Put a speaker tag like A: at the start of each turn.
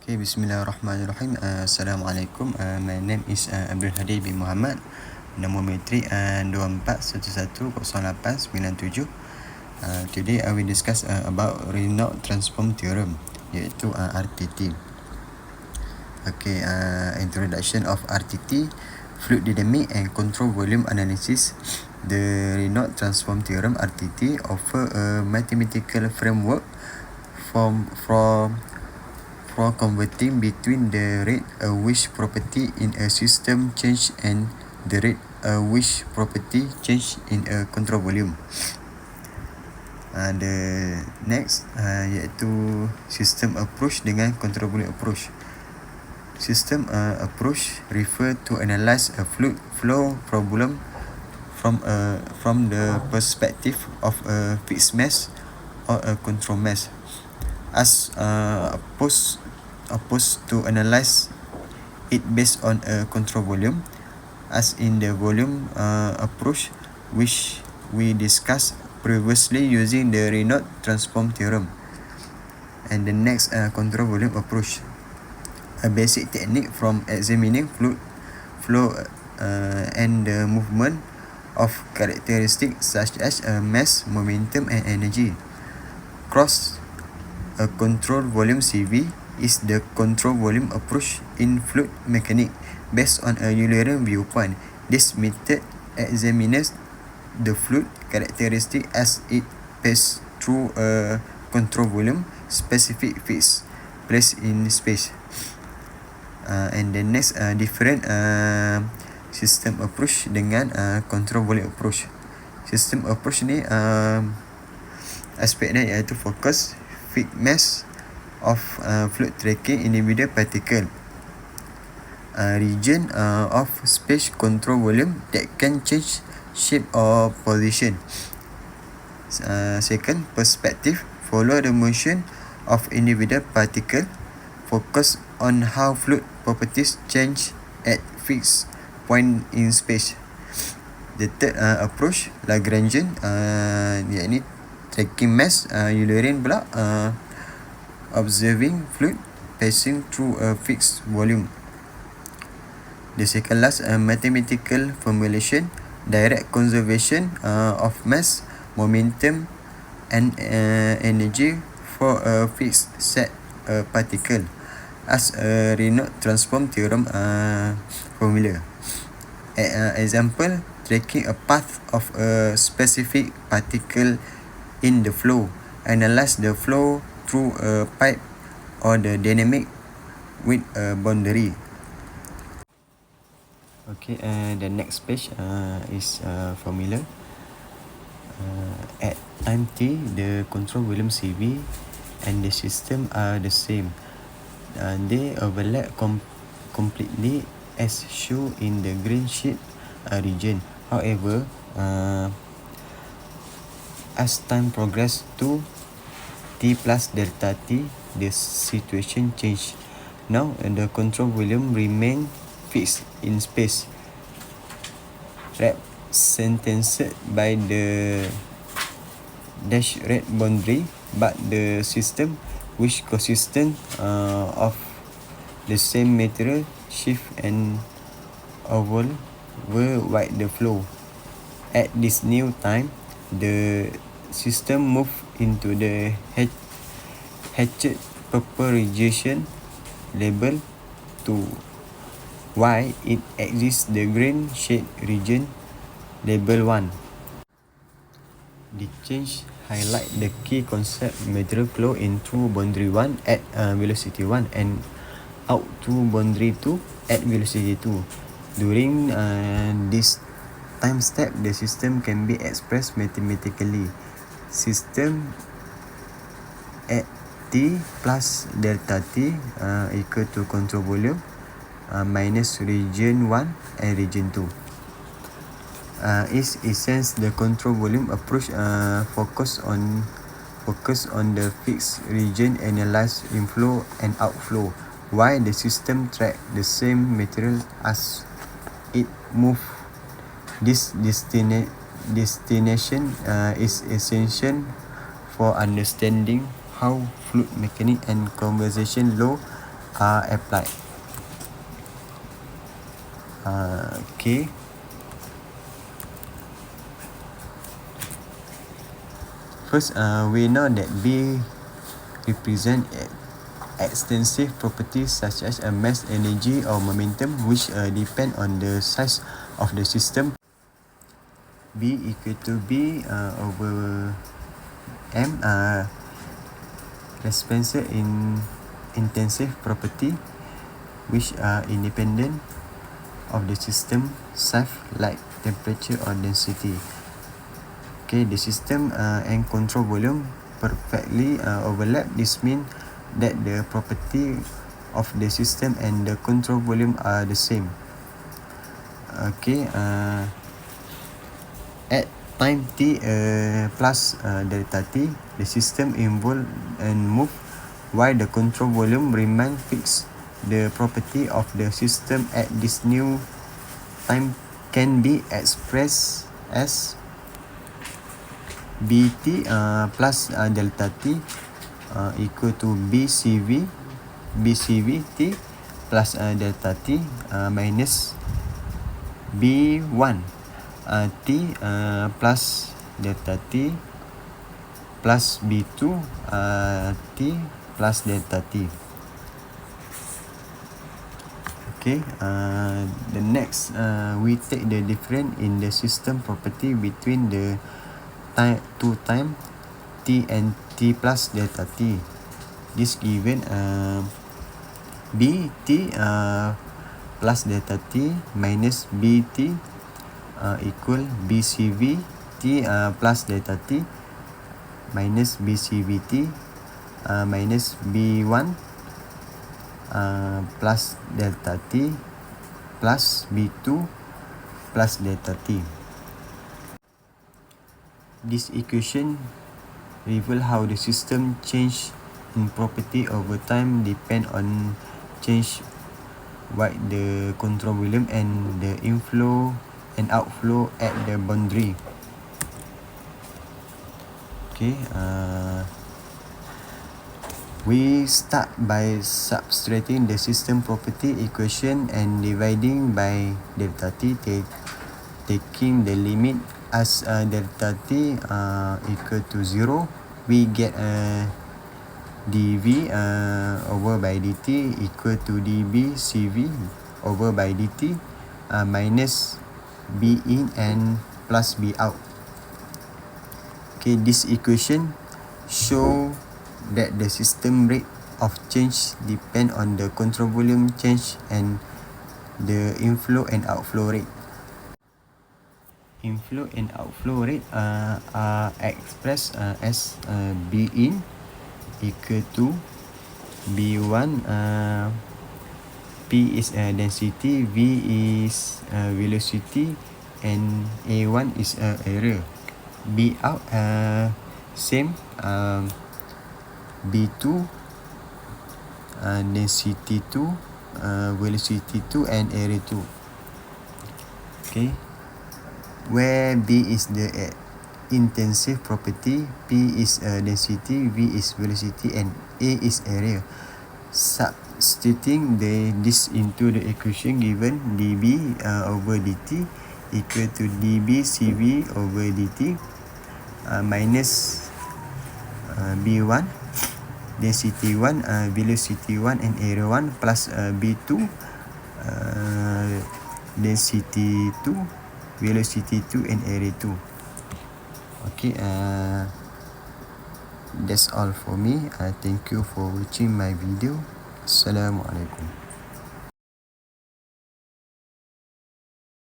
A: Okay, bismillahirrahmanirrahim. Assalamualaikum. My name is Abdul Hadi bin Muhammad. Nombor metrik 24110897. Today I will discuss about Reynolds Transport Theorem, iaitu RTT. Okay, introduction of RTT, Fluid Dynamic and Control Volume Analysis. The Reynolds Transform Theorem RTT offer a mathematical framework for converting between the rate at which property in a system change and the rate at which property change in a control volume. The next iaitu system approach dengan control volume approach. System approach refer to analyze a fluid flow problem from the perspective of a fixed mass or a control mass, as opposed to analyze it based on a control volume, as in the volume approach which we discussed previously using the Reynolds Transform Theorem. And the next control volume approach, a basic technique from examining fluid flow and the movement of characteristics such as mass, momentum and energy. Cross a control volume CV is the control volume approach in fluid mechanics based on a Eulerian viewpoint. This method examines the fluid characteristic as it passes through a control volume specific fixed place in space. And the next different system approach dengan control volume approach. System approach ni aspek dia iaitu fokus fixed mass of fluid tracking individual particle, region of space control volume that can change shape or position. Second, perspective, follow the motion of individual particle, focus on how fluid properties change at fixed point in space. The third approach, Lagrangian, yakni tracking mass, Eulerian pula observing fluid passing through a fixed volume. The second last mathematical formulation, direct conservation of mass, momentum and energy for a fixed set particle as a Reynolds Transform Theorem formula. Example, tracking a path of a specific particle in the flow, analyze the flow through a pipe or the dynamic with a boundary. Okay, the next page is formula. At time t, the control volume CV and the system are the same. They overlap completely as shown in the green sheet region. However, as time progresses to t plus delta t, the situation change. Now the control volume remain fixed in space, represented by the dash red boundary, but the system which consistent of the same material, shift and oval will wide the flow. At this new time, the system move into the hatched purple region labeled 2, while it exists the green shade region labeled 1. The change highlight the key concept material flow in through boundary 1 at velocity 1 and out to boundary 2 at velocity 2. During this time step, the system can be expressed mathematically. System at t plus delta t equal to control volume minus region 1 and region 2. Is essence the control volume approach focus on the fixed region, analyze inflow and outflow, while the system track the same material as it move. This destination is essential for understanding how fluid mechanics and conservation law are applied. Okay. First, we know that B represent extensive properties such as a mass, energy, or momentum, which depend on the size of the system. B equal to B over M represents in intensive property which are independent of the system size, like temperature or density. Okay, the system and control volume perfectly overlap. This means that the property of the system and the control volume are the same. Okay, at time t plus delta t, the system involved and move while the control volume remain fixed. The property of the system at this new time can be expressed as bt plus delta t equal to bcv t plus delta t minus b1 t plus delta t plus b2 t plus delta t. Okay, the next we take the difference in the system property between the two time t and t plus delta t. This given bt plus delta t minus bt equal bcv t plus delta t minus bcv t minus b1 plus delta t plus b2 plus delta t. This equation reveal how the system change in property over time depend on change what the control volume and the inflow and outflow at the boundary. Okay, we start by subtracting the system property equation and dividing by delta t, taking the limit as delta t equal to 0. We get dv over by dt equal to db cv over by dt minus b in and plus b out. Okay, this equation show that the system rate of change depend on the control volume change and the inflow and outflow rate. Inflow and outflow rate are expressed as b in equal to b1 p is density, v is velocity, and a1 is area. B out same b2 density 2, velocity 2, and area 2. Okay, where b is the intensive property, p is density, v is velocity, and a is area. Substituting this into the equation given, db over dt equal to db cv over dt minus b1 density 1, velocity 1, and area 1 plus b2 density 2, velocity 2, and area 2. Okay, that's all for me. Thank you for watching my video. Assalamualaikum.